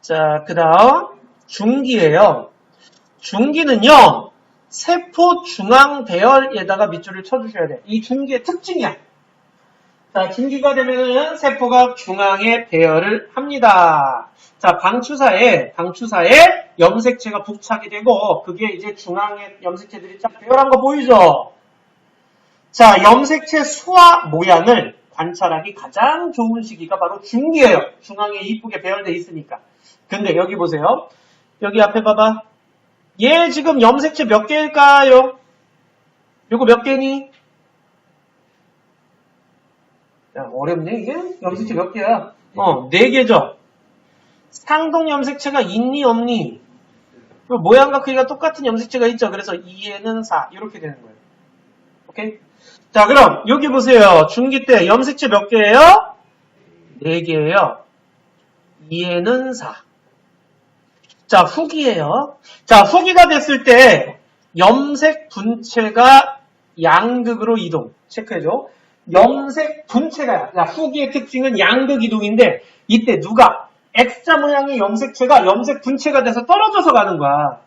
자, 그 다음 중기예요. 중기는요. 세포 중앙 배열에다가 밑줄을 쳐주셔야 돼. 이 중기의 특징이야. 자, 중기가 되면은 세포가 중앙에 배열을 합니다. 자, 방추사에 염색체가 부착이 되고 그게 이제 중앙에 염색체들이 쫙 배열한 거 보이죠? 자, 염색체 수와 모양을 관찰하기 가장 좋은 시기가 바로 중기예요. 중앙에 이쁘게 배열돼 있으니까. 근데 여기 보세요. 여기 앞에 봐봐. 얘 지금 염색체 몇 개일까요? 요거 몇 개니? 야, 어렵네 이게? 염색체 몇 개야? 4개죠? 상동 염색체가 있니 없니? 모양과 크기가 똑같은 염색체가 있죠. 그래서 2에는 4 이렇게 되는 거예요. 오케이? 자, 그럼 여기 보세요. 중기 때 염색체 몇 개예요? 4개예요. 2에는 4. 자, 후기예요. 자, 후기가 됐을 때 염색 분체가 양극으로 이동. 체크해줘. 염색 분체가 후기의 특징은 양극 이동인데 이때 누가 X자 모양의 염색체가 염색 분체가 돼서 떨어져서 가는 거야.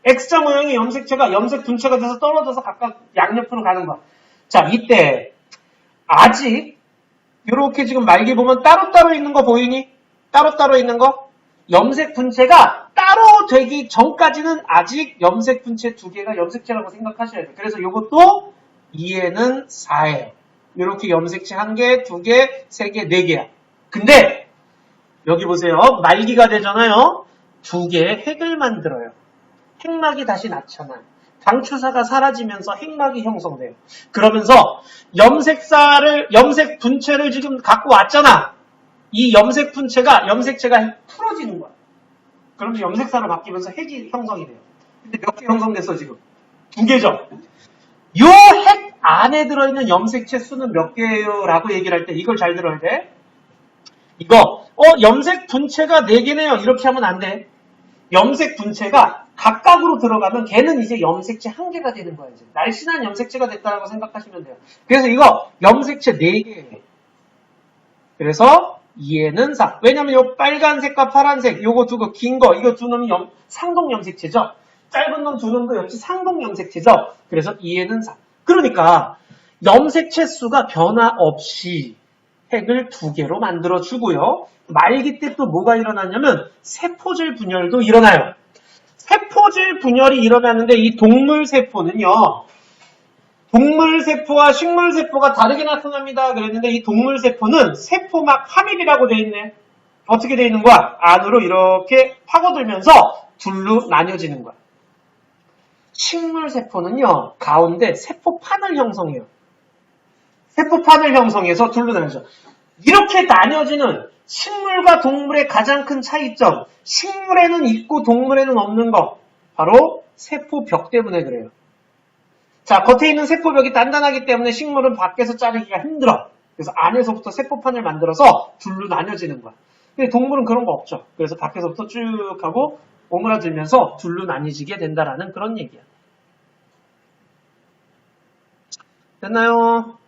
X자 모양의 염색체가 염색 분체가 돼서 떨어져서 각각 양옆으로 가는 거야. 자, 이때 아직 이렇게 지금 말기 보면 따로따로 있는 거 보이니? 따로따로 있는 거? 염색 분체가 따로 되기 전까지는 아직 염색 분체 두 개가 염색체라고 생각하셔야 돼요. 그래서 이것도 2에는 4예요. 이렇게 염색체 1개, 2개, 3개, 4개야. 근데 여기 보세요. 말기가 되잖아요. 2개의 핵을 만들어요. 핵막이 다시 나타나요. 방추사가 사라지면서 핵막이 형성돼요. 그러면서 염색 분체를 지금 갖고 왔잖아. 이 염색 분체가 염색체가 풀어지는 거야. 그러면서 염색사로 바뀌면서 핵이 형성이 돼요. 근데 몇 개 형성됐어 지금? 2개죠. 요 핵 안에 들어있는 염색체 수는 몇 개예요? 라고 얘기를 할 때 이걸 잘 들어야 돼. 이거 염색 분체가 4개네요. 이렇게 하면 안 돼. 염색 분체가 각각으로 들어가면 걔는 이제 염색체 1개가 되는 거야. 이제 날씬한 염색체가 됐다고 생각하시면 돼요. 그래서 이거 염색체 4개예요. 그래서 2에는 4. 왜냐면 요 빨간색과 파란색 요거 두 거 긴 거 이거 두 놈이 상동 염색체죠. 짧은 놈 두 놈도 역시 상동 염색체죠. 그래서 2에는 4. 그러니까 염색체 수가 변화 없이 핵을 2개로 만들어 주고요. 말기 때 또 뭐가 일어나냐면 세포질 분열도 일어나요. 세포질 분열이 일어나는데 이 동물세포는요. 동물세포와 식물세포가 다르게 나타납니다. 그랬는데 이 동물세포는 세포막 함입이라고 되어 있네. 어떻게 되어 있는 거야? 안으로 이렇게 파고들면서 둘로 나뉘어지는 거야. 식물세포는요. 가운데 세포판을 형성해요. 세포판을 형성해서 둘로 나뉘어져. 이렇게 나뉘어지는 식물과 동물의 가장 큰 차이점. 식물에는 있고 동물에는 없는 거. 바로 세포벽 때문에 그래요. 자, 겉에 있는 세포벽이 단단하기 때문에 식물은 밖에서 자르기가 힘들어. 그래서 안에서부터 세포판을 만들어서 둘로 나뉘어지는 거야. 근데 동물은 그런 거 없죠. 그래서 밖에서부터 쭉 하고 오므라들면서 둘로 나뉘어지게 된다라는 그런 얘기야. 됐나요?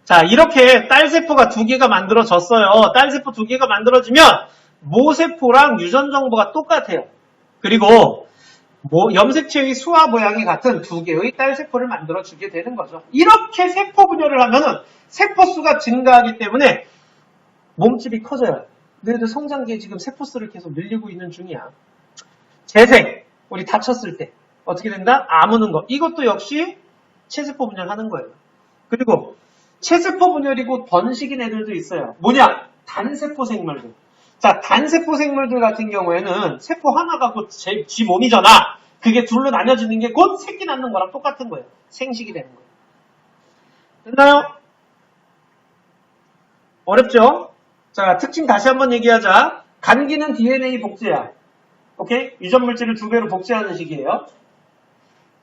자, 이렇게 딸세포가 2개가 만들어졌어요. 딸세포 2개가 만들어지면 모세포랑 유전 정보가 똑같아요. 그리고 염색체의 수화 모양이 같은 2개의 딸세포를 만들어주게 되는 거죠. 이렇게 세포 분열을 하면은 세포수가 증가하기 때문에 몸집이 커져요. 너희들 성장기에 지금 세포수를 계속 늘리고 있는 중이야. 재생, 우리 다쳤을 때 어떻게 된다? 아무는 거. 이것도 역시 체세포 분열하는 거예요. 그리고 체세포 분열이고 번식인 애들도 있어요. 뭐냐? 단세포 생물들. 자, 단세포 생물들 같은 경우에는 세포 하나가 곧 지 몸이잖아. 그게 둘로 나뉘어지는 게 곧 새끼 낳는 거랑 똑같은 거예요. 생식이 되는 거예요. 됐나요? 어렵죠? 자, 특징 다시 한번 얘기하자. 간기는 DNA 복제야. 오케이? 유전 물질을 2배로 복제하는 식이에요.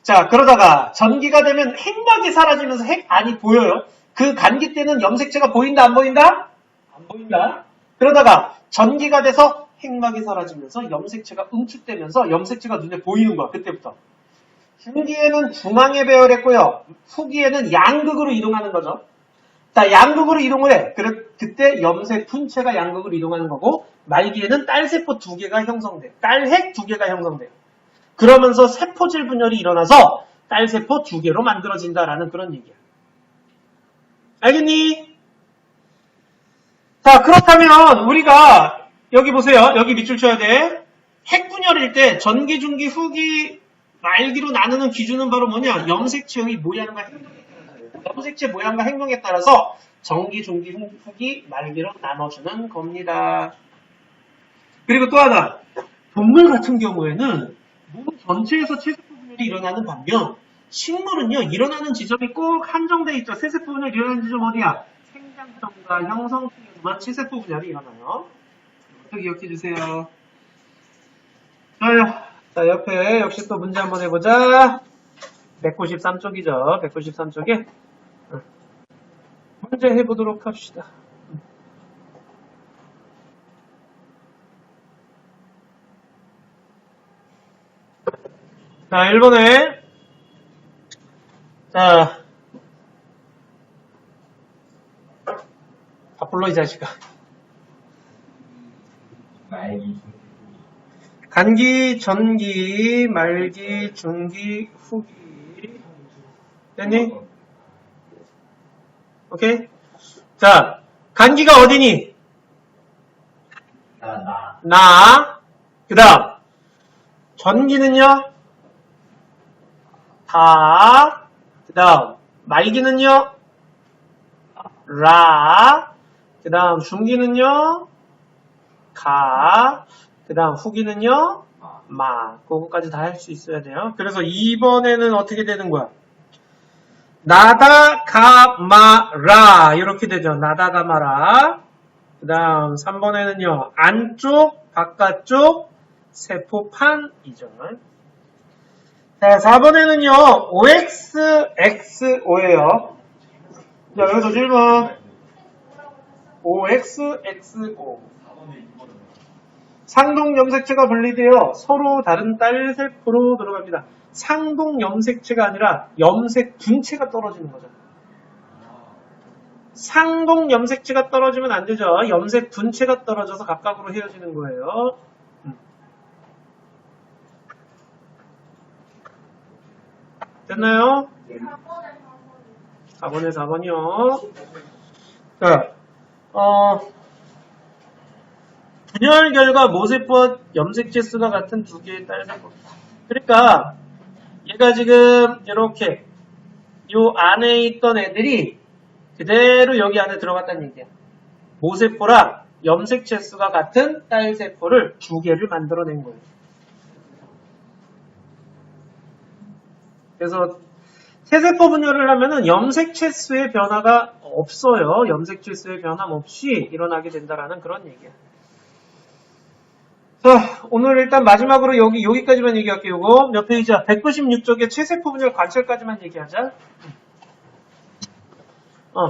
자, 그러다가 전기가 되면 핵막이 사라지면서 핵 안이 보여요. 그 간기 때는 염색체가 보인다, 안 보인다? 안 보인다. 그러다가 전기가 돼서 핵막이 사라지면서 염색체가 응축되면서 염색체가 눈에 보이는 거야. 그때부터. 중기에는 중앙에 배열했고요. 후기에는 양극으로 이동하는 거죠. 자, 양극으로 이동을 해. 그때 염색 분체가 양극으로 이동하는 거고 말기에는 딸세포 2개가 형성돼. 딸핵 2개가 형성돼요. 그러면서 세포질 분열이 일어나서 딸세포 2개로 만들어진다라는 그런 얘기야. 알겠니? 자, 그렇다면 우리가 여기 보세요. 여기 밑줄 쳐야 돼. 핵분열일 때 전기, 중기, 후기, 말기로 나누는 기준은 바로 뭐냐? 염색체의 모양과 행동에 따라서요. 염색체 모양과 행동에 따라서 전기, 중기, 후기, 말기로 나눠주는 겁니다. 그리고 또 하나. 동물 같은 경우에는 몸 전체에서 체세포 분열이 일어나는 반면 식물은요, 일어나는 지점이 꼭 한정되어 있죠. 세세포 분열이 일어나는 지점 어디야? 생장점과 형성층에서만 체세포 분열이 일어나요. 이렇게 기억해 주세요. 자, 옆에 역시 또 문제 한번 해보자. 193쪽이죠. 193쪽에 문제 해보도록 합시다. 자, 1번에 자, 다 불러 이 자식아. 말기. 간기, 전기, 말기, 중기, 후기. 됐니? 오케이? 자, 간기가 어디니? 나. 그 다음, 전기는요? 다. 그 다음, 말기는요? 라. 그 다음, 중기는요? 가. 그 다음, 후기는요? 마. 그거까지 다 할 수 있어야 돼요. 그래서 2번에는 어떻게 되는 거야? 나다, 가, 마, 라. 이렇게 되죠. 나다, 가, 마, 라. 그 다음 3번에는요. 안쪽, 바깥쪽, 세포판이죠. 자, 4번에는요. OX, XO예요. 자, 여기서 질문. OX, XO. 상동 염색체가 분리되어 서로 다른 딸 세포로 들어갑니다. 상동 염색체가 아니라 염색 분체가 떨어지는 거죠. 상동 염색체가 떨어지면 안 되죠. 염색 분체가 떨어져서 각각으로 헤어지는 거예요. 됐나요? 4번에 4번이요. 자, 분열 결과 모세포와 염색체 수가 같은 두 개의 딸 세포. 그러니까 얘가 지금 이렇게 요 안에 있던 애들이 그대로 여기 안에 들어갔다는 얘기야. 모세포랑 염색체 수가 같은 딸 세포를 두 개를 만들어낸 거예요. 그래서 세세포 분열을 하면은 염색체 수의 변화가 없어요. 염색체 수의 변함 없이 일어나게 된다라는 그런 얘기야. 자, 오늘 일단 마지막으로 여기까지만 얘기할게요. 이거 몇 페이지야? 196쪽에 최세포 분열 관찰까지만 얘기하자.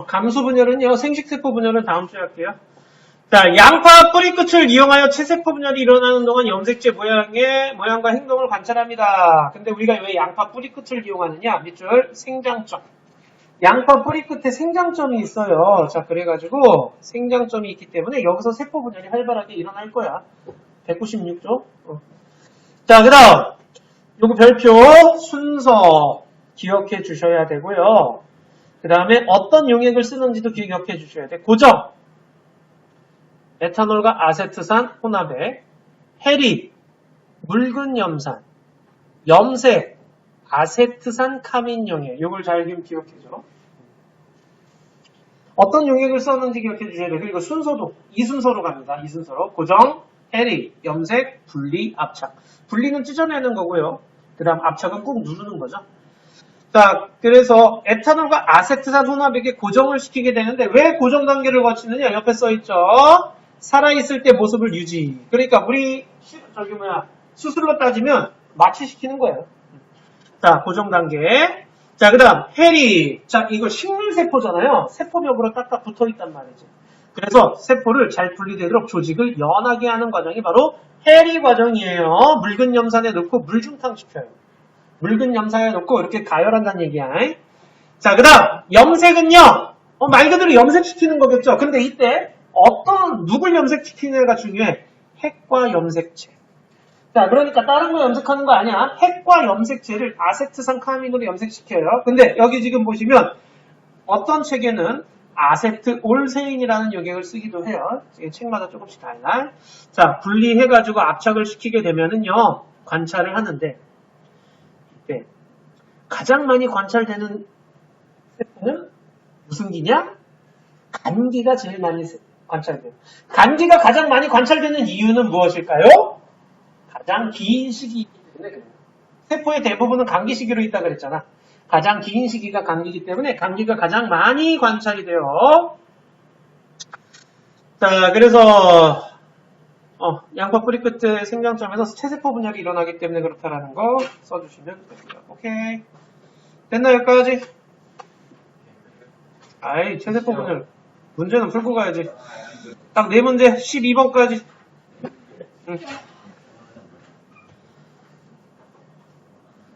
감수 분열은요, 생식세포 분열은 다음 주에 할게요. 자, 양파 뿌리 끝을 이용하여 최세포 분열이 일어나는 동안 염색체 모양과 행동을 관찰합니다. 근데 우리가 왜 양파 뿌리 끝을 이용하느냐? 밑줄 생장점. 양파 뿌리 끝에 생장점이 있어요. 자, 그래가지고 생장점이 있기 때문에 여기서 세포 분열이 활발하게 일어날 거야. 196조. 자, 그 다음 요거 별표 순서 기억해 주셔야 되고요. 그 다음에 어떤 용액을 쓰는지도 기억해 주셔야 돼. 고정, 에탄올과 아세트산 혼합액, 해리, 묽은 염산, 염색, 아세트산 카민 용액. 요걸 잘 기억해줘. 어떤 용액을 썼는지 기억해 주셔야 돼. 그리고 순서도 이 순서로 갑니다. 이 순서로 고정, 해리, 염색, 분리, 압착. 분리는 찢어내는 거고요. 그 다음 압착은 꾹 누르는 거죠. 자, 그래서 에탄올과 아세트산 혼합액에 고정을 시키게 되는데 왜 고정 단계를 거치느냐? 옆에 써있죠. 살아있을 때 모습을 유지. 그러니까 우리 수술로 따지면 마취시키는 거예요. 자, 고정 단계. 자, 그 다음 해리. 자, 이거 식물세포잖아요. 세포벽으로 딱딱 붙어있단 말이지. 그래서 세포를 잘 분리되도록 조직을 연하게 하는 과정이 바로 해리 과정이에요. 묽은 염산에 넣고 물중탕 시켜요. 묽은 염산에 넣고 이렇게 가열한다는 얘기야. 자, 그 다음 염색은요. 말 그대로 염색시키는 거겠죠. 근데 이때 누굴 염색시키느냐가 중요해. 핵과 염색체. 자, 그러니까 다른 거 염색하는 거 아니야. 핵과 염색체를 아세트산 카민으로 염색시켜요. 근데 여기 지금 보시면 어떤 책에는 아세트 올세인이라는 용액을 쓰기도 해요. 책마다 조금씩 달라. 자, 분리해가지고 압착을 시키게 되면은요, 관찰을 하는데, 네, 가장 많이 관찰되는 세포는 무슨 기냐? 간기가 제일 많이 관찰돼요. 간기가 가장 많이 관찰되는 이유는 무엇일까요? 가장 긴 시기이기 때문에 그래요. 세포의 대부분은 간기 시기로 있다 그랬잖아. 가장 긴 시기가 간기이기 때문에 간기가 가장 많이 관찰이 돼요. 자, 그래서 양파 뿌리 끝에 생장점에서 체세포 분열이 일어나기 때문에 그렇다라는 거 써주시면 됩니다. 오케이. 됐나 여기까지? 아이, 체세포 분열. 문제는 풀고 가야지. 딱 네 문제, 12번까지. 응.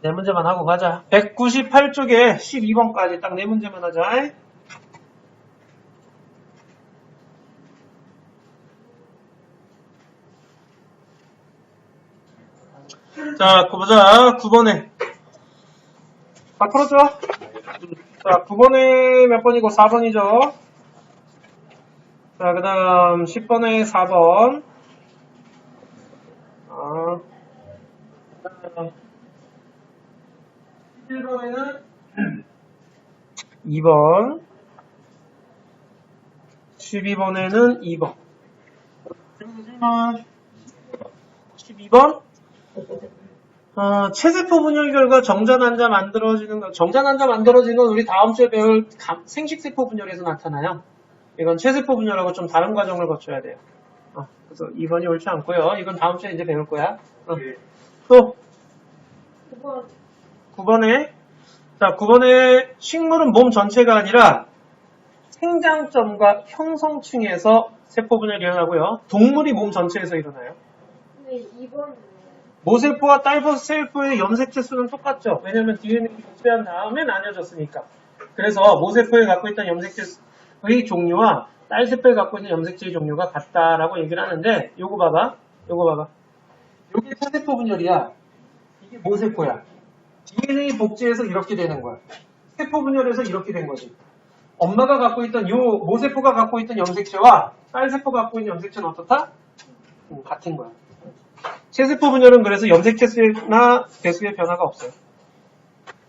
네 문제만 하고 가자. 198쪽에 12번까지 딱 네 문제만 하자. 자, 보자. 9번에. 다 풀었죠? 자, 9번에 몇 번이고 4번이죠? 자, 그 다음 10번에 4번. 11번에는 2번. 12번에는 2번. 12번. 체세포 분열 결과 정자난자 만들어지는 것. 정자난자 만들어지는 건 우리 다음 주에 배울 생식세포 분열에서 나타나요. 이건 체세포 분열하고 좀 다른 과정을 거쳐야 돼요. 그래서 2번이 옳지 않고요. 이건 다음 주에 이제 배울 거야. 또 9번에 자 9번에 식물은 몸 전체가 아니라 생장점과 형성층에서 세포 분열이 일어나고요. 동물이 몸 전체에서 일어나요. 근데 2번은 모세포와 딸세포의 염색체 수는 똑같죠. 왜냐하면 DNA 복제한 다음에 나뉘어졌으니까. 그래서 모세포에 갖고 있던 염색체의 종류와 딸세포에 갖고 있는 염색체의 종류가 같다라고 얘기를 하는데 요거 봐봐. 요게 체세포 분열이야. 이게 모세포야. DNA 복제해서 이렇게 되는 거야. 세포 분열해서 이렇게 된 거지. 엄마가 갖고 있던 모세포가 갖고 있던 염색체와 딸세포가 갖고 있는 염색체는 어떻다? 같은 거야. 체세포 분열은 그래서 염색체 수나 배수의 변화가 없어요.